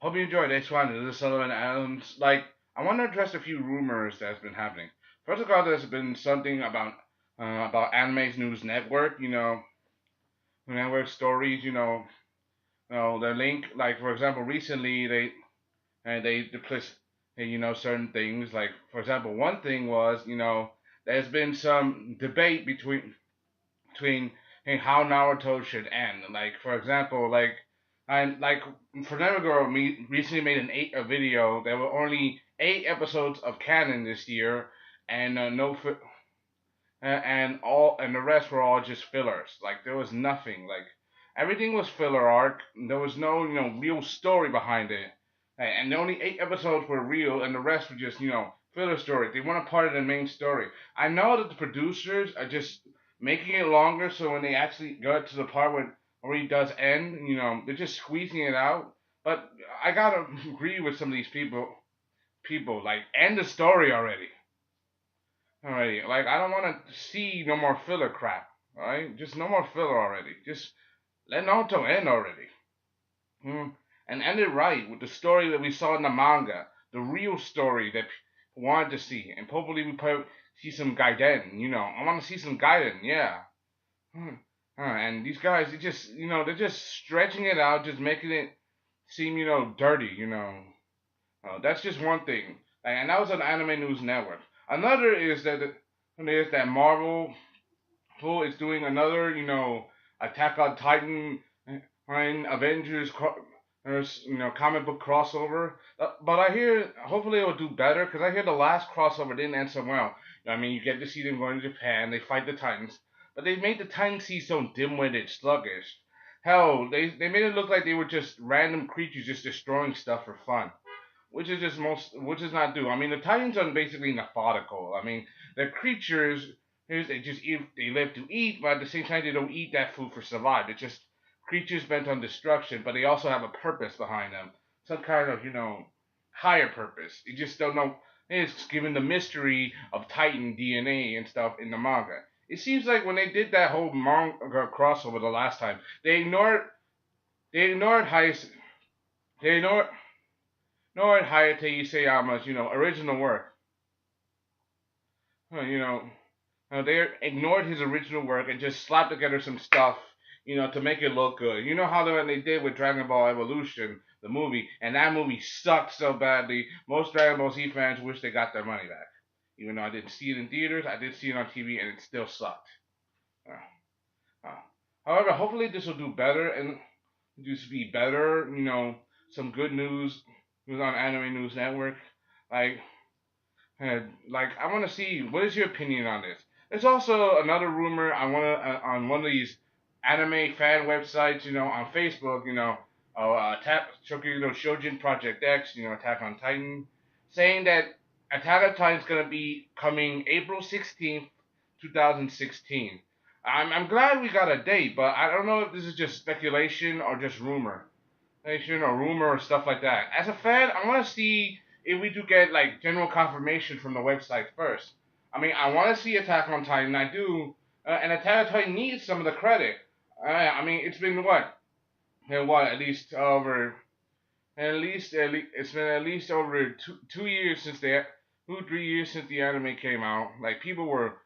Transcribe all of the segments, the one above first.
Hope you enjoyed this one. This is Sullivan Adams. I want to address a few rumors that's been happening. First of all, there's been something about Anime's News Network. Network stories. The link. Like for example, recently they duplicate certain things. Like for example, one thing was there's been some debate between how Naruto should end. Like for example, and like Fernando Girl recently made a video. There were only 8 episodes of canon this year, and no and the rest were all just fillers. Like there was nothing. Like everything was filler arc. There was no real story behind it. And the only 8 episodes were real, and the rest were just filler story. They weren't a part of the main story. I know that the producers are just making it longer, so when they actually go to the part where he does end, they're just squeezing it out. But I gotta agree with some of these people. People like end the story already. Alrighty, like I don't want to see no more filler crap. Alright, just no more filler already. Just let Naruto end already. Hmm. And end it right with the story that we saw in the manga, the real story that people wanted to see, and hopefully we probably see some Gaiden. I want to see some Gaiden. Yeah. Hmm. And these guys, they're just stretching it out, just making it seem dirty. That's just one thing. And that was on Anime News Network. Another is that Marvel is doing another, Attack on Titan and Avengers, comic book crossover. But I hear hopefully it will do better because I hear the last crossover didn't end so well. I mean, you get to see them going to Japan, they fight the Titans, but they made the Titans seem so dim-witted, sluggish. Hell, they made it look like they were just random creatures just destroying stuff for fun, which is not due. I mean, the Titans are basically methodical. I mean, they're creatures. They just eat. They live to eat, but at the same time, they don't eat that food for survive. They're just creatures bent on destruction, but they also have a purpose behind them, some kind of higher purpose. You just don't know. It's given the mystery of Titan DNA and stuff in the manga. It seems like when they did that whole manga crossover the last time, they ignored Hayase, they ignored Hayate Isayama's original work. Uh, You know, they ignored his original work and just slapped together some stuff, to make it look good. You know how they did with Dragon Ball Evolution, the movie, and that movie sucked so badly. Most Dragon Ball Z fans wish they got their money back. Even though I didn't see it in theaters, I did see it on TV, and it still sucked. Uh, uh. However, hopefully this will do better and just be better. Some good news was on Anime News Network. Like, I want to see what is your opinion on this. There's also another rumor I want to on one of these anime fan websites, on Facebook, Shojin Project X, Attack on Titan, saying that Attack on Titan is gonna be coming April 16th, 2016. I'm glad we got a date, but I don't know if this is just speculation or just rumor or stuff like that. As a fan, I want to see if we do get like general confirmation from the website first. I mean, I want to see Attack on Titan. I do, and Attack on Titan needs some of the credit. I mean, it's been what at least over it's been at least over 2 years since 2 3 years since the anime came out. Like people were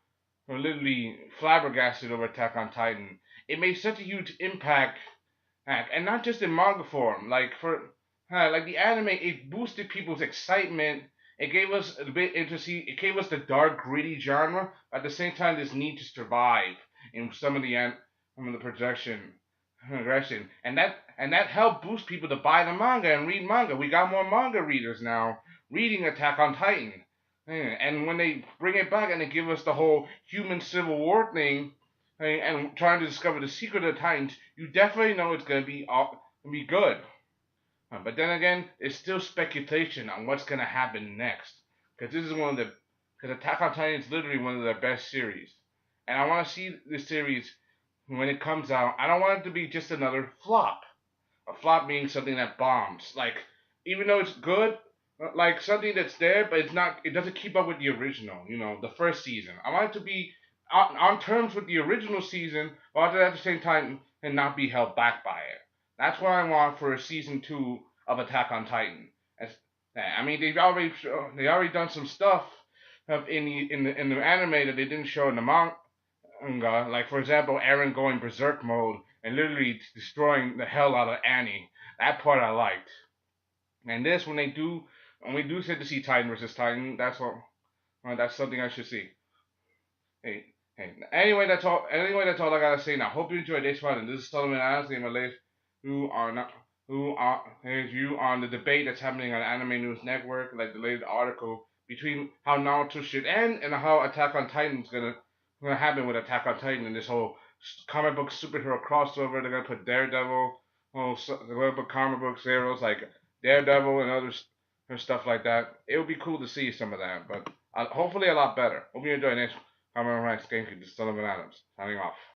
literally flabbergasted over Attack on Titan. It made such a huge impact, and not just in manga form. Like the anime, it boosted people's excitement. It gave us a bit interesting. It gave us the dark, gritty genre. At the same time, this need to survive in some of the progression, and that helped boost people to buy the manga and read manga. We got more manga readers now reading Attack on Titan. And when they bring it back and they give us the whole human civil war thing, and trying to discover the secret of the Titans, you definitely know it's gonna be good. But then again, it's still speculation on what's gonna happen next. Because Attack on Titan is literally one of the best series, and I want to see this series when it comes out. I don't want it to be just another flop. A flop being something that bombs. Like even though it's good, like something that's there, but it's not. It doesn't keep up with the original. The first season. I want it to be on terms with the original season, but at the same time and not be held back by it. That's what I want for a season 2 of Attack on Titan. As, I mean, they already done some stuff in the anime that they didn't show in the manga. Like for example, Eren going berserk mode and literally destroying the hell out of Annie. That part I liked. And this, when we do get to see Titan versus Titan, that's something I should see. Hey, hey. Anyway, that's all. Anyway, that's all I gotta say now. Hope you enjoyed this one. And this is Solomon Adams, my latest who are not who are his view on the debate that's happening on Anime News Network, like the latest article between how Naruto should end and how Attack on Titan's gonna happen with Attack on Titan and this whole comic book superhero crossover. They're gonna put Daredevil, they're gonna put comic book heroes like Daredevil and other stuff like that. It would be cool to see some of that, but hopefully a lot better. Hope you enjoy this. I'm Ryan Skanky, this is Sullivan Adams, signing off.